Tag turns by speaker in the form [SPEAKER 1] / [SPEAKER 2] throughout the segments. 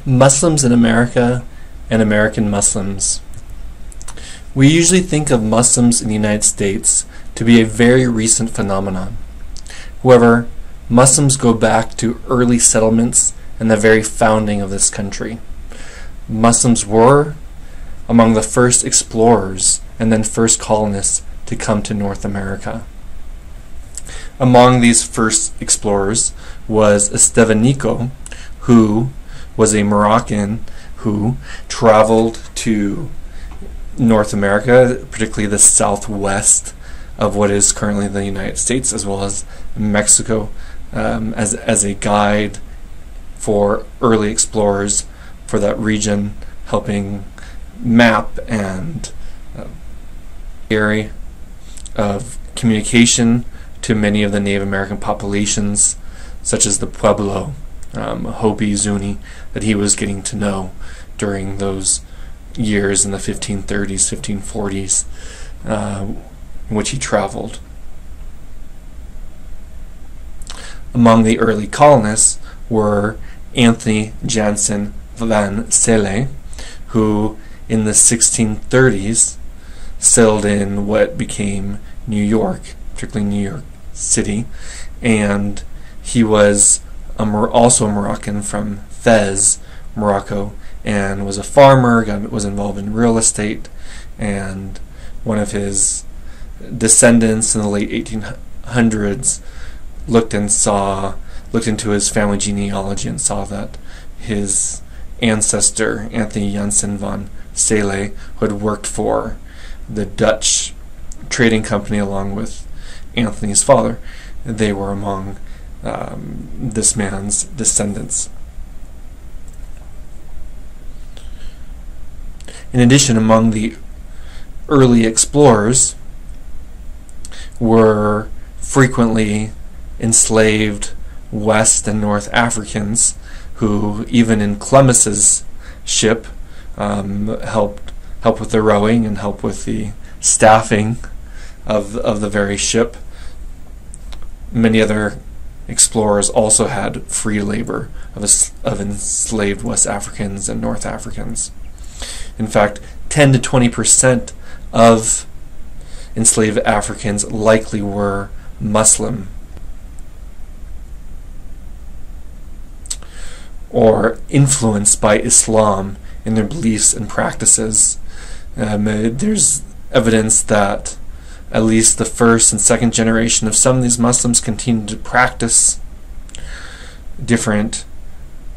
[SPEAKER 1] Muslims in America and American Muslims. We usually think of Muslims in the United States to be a very recent phenomenon. However, Muslims go back to early settlements and the very founding of this country. Muslims were among the first explorers and then first colonists to come to North America. Among these first explorers was Estevanico, who was a Moroccan who traveled to North America, particularly the southwest of what is currently the United States, as well as Mexico, as a guide for early explorers for that region, helping map and area of communication to many of the Native American populations, such as the Pueblo, Hopi, Zuni, that he was getting to know during those years in the 1530s, 1540s, in which he traveled. Among the early colonists were Anthony Jansen van Celle, who in the 1630s settled in what became New York, particularly New York City, and he was also a Moroccan from Fez, Morocco, and was a farmer, was involved in real estate, and one of his descendants in the late 1800s looked into his family genealogy and saw that his ancestor, Anthony Jansen van Celle, who had worked for the Dutch trading company along with Anthony's father, they were among this man's descendants. In addition, among the early explorers were frequently enslaved West and North Africans who, even in Columbus's ship, help with the rowing and help with the staffing of the very ship. Many other explorers also had free labor of enslaved West Africans and North Africans. In fact, 10 to 20% of enslaved Africans likely were Muslim or influenced by Islam in their beliefs and practices. There's evidence that at least the first and second generation of some of these Muslims continued to practice different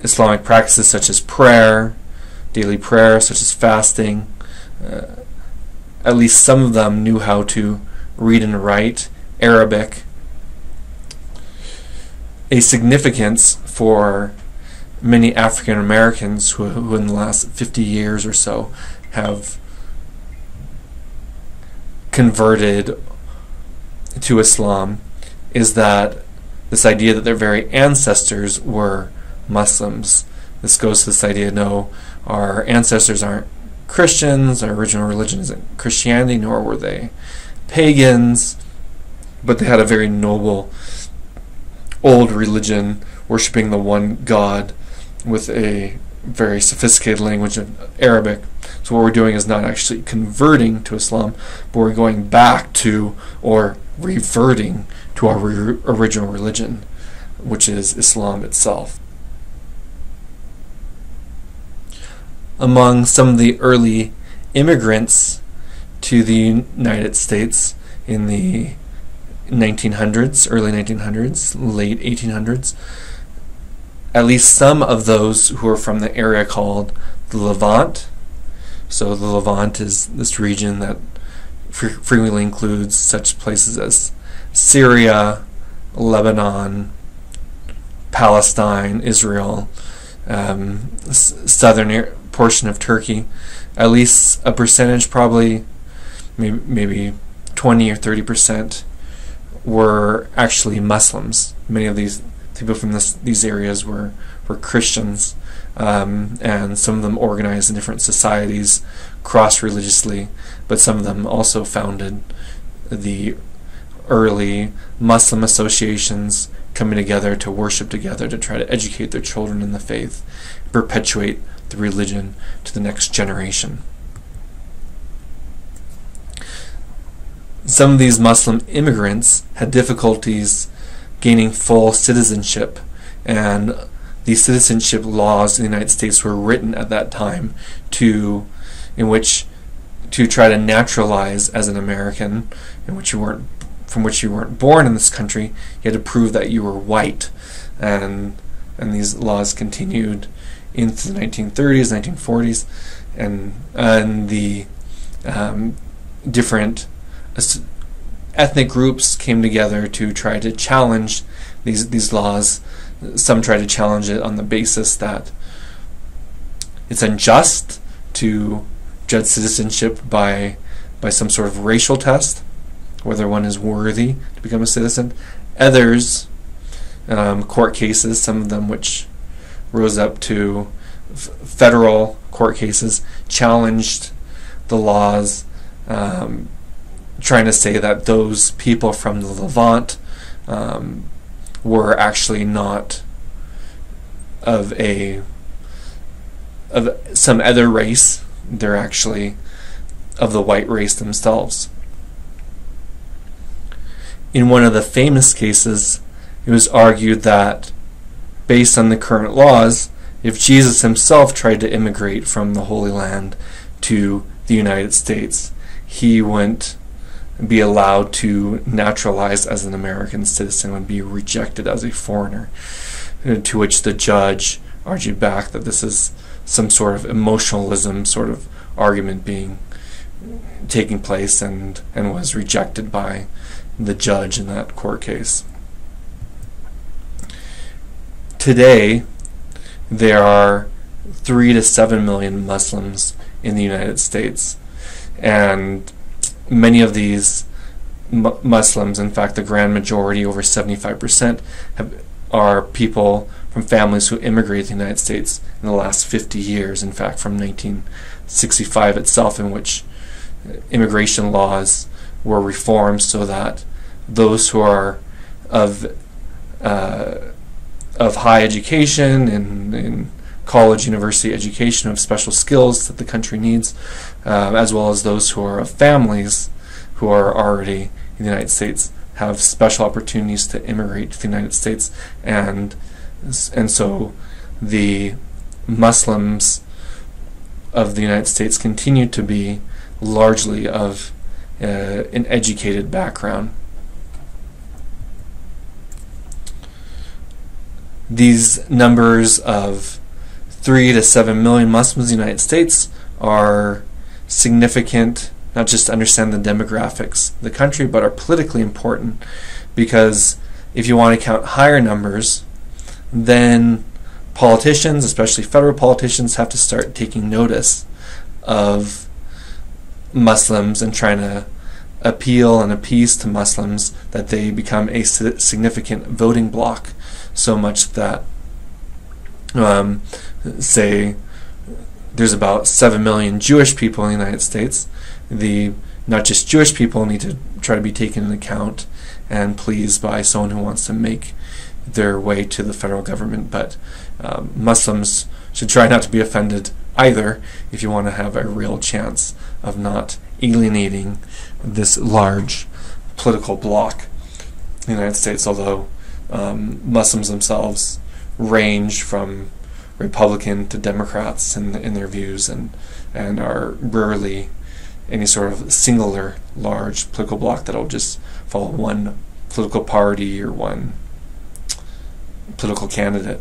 [SPEAKER 1] Islamic practices such as prayer, daily prayer, such as fasting. At least some of them knew how to read and write Arabic. A significance for many African Americans who in the last 50 years or so have converted to Islam is that this idea that their very ancestors were Muslims. This goes to this idea, no, our ancestors aren't Christians, our original religion isn't Christianity, nor were they pagans, but they had a very noble old religion, worshipping the one God with a very sophisticated language of Arabic. So what we're doing is not actually converting to Islam, but we're going back to or reverting to our original religion, which is Islam itself. Among some of the early immigrants to the United States in the 1900s, early 1900s, late 1800s, at least some of those who are from the area called the Levant. So the Levant is this region that frequently includes such places as Syria, Lebanon, Palestine, Israel, southern portion of Turkey. At least a percentage, probably maybe 20 or 30%, were actually Muslims. Many of these people from these areas were Christians, and some of them organized in different societies cross-religiously, but some of them also founded the early Muslim associations coming together to worship together, to try to educate their children in the faith, perpetuate the religion to the next generation. Some of these Muslim immigrants had difficulties gaining full citizenship, and the citizenship laws in the United States were written at that time to try to naturalize as an American, from which you weren't born in this country. You had to prove that you were white, and these laws continued into the 1930s, 1940s, and the different ethnic groups came together to try to challenge these laws. Some try to challenge it on the basis that it's unjust to judge citizenship by some sort of racial test, whether one is worthy to become a citizen. Others, court cases, some of them which rose up to federal court cases, challenged the laws, trying to say that those people from the Levant were actually not of some other race. They're actually of the white race themselves. In one of the famous cases, it was argued that, based on the current laws, if Jesus himself tried to immigrate from the Holy Land to the United States, he wouldn't be allowed to naturalize as an American citizen, would be rejected as a foreigner, to which the judge argued back that this is some sort of emotionalism sort of argument taking place, and was rejected by the judge in that court case. Today, there are 3 to 7 million Muslims in the United States, and many of these Muslims, in fact the grand majority, over 75%, are people from families who immigrated to the United States in the last 50 years, in fact from 1965 itself, in which immigration laws were reformed so that those who are of high education and in college, university education, of special skills that the country needs, as well as those who are of families who are already in the United States, have special opportunities to immigrate to the United States, and so the Muslims of the United States continue to be largely of an educated background. These numbers of 3 to 7 million Muslims in the United States are significant, not just to understand the demographics of the country, but are politically important, because if you want to count higher numbers, then politicians, especially federal politicians, have to start taking notice of Muslims and trying to appeal and appease to Muslims that they become a significant voting bloc, so much that say there's about 7 million Jewish people in the United States. Not just Jewish people need to try to be taken into account and pleased by someone who wants to make their way to the federal government, but Muslims should try not to be offended either if you want to have a real chance of not alienating this large political bloc in the United States, although Muslims themselves range from Republican to Democrats in their views, and are rarely any sort of singular large political bloc that will just follow one political party or one political candidate.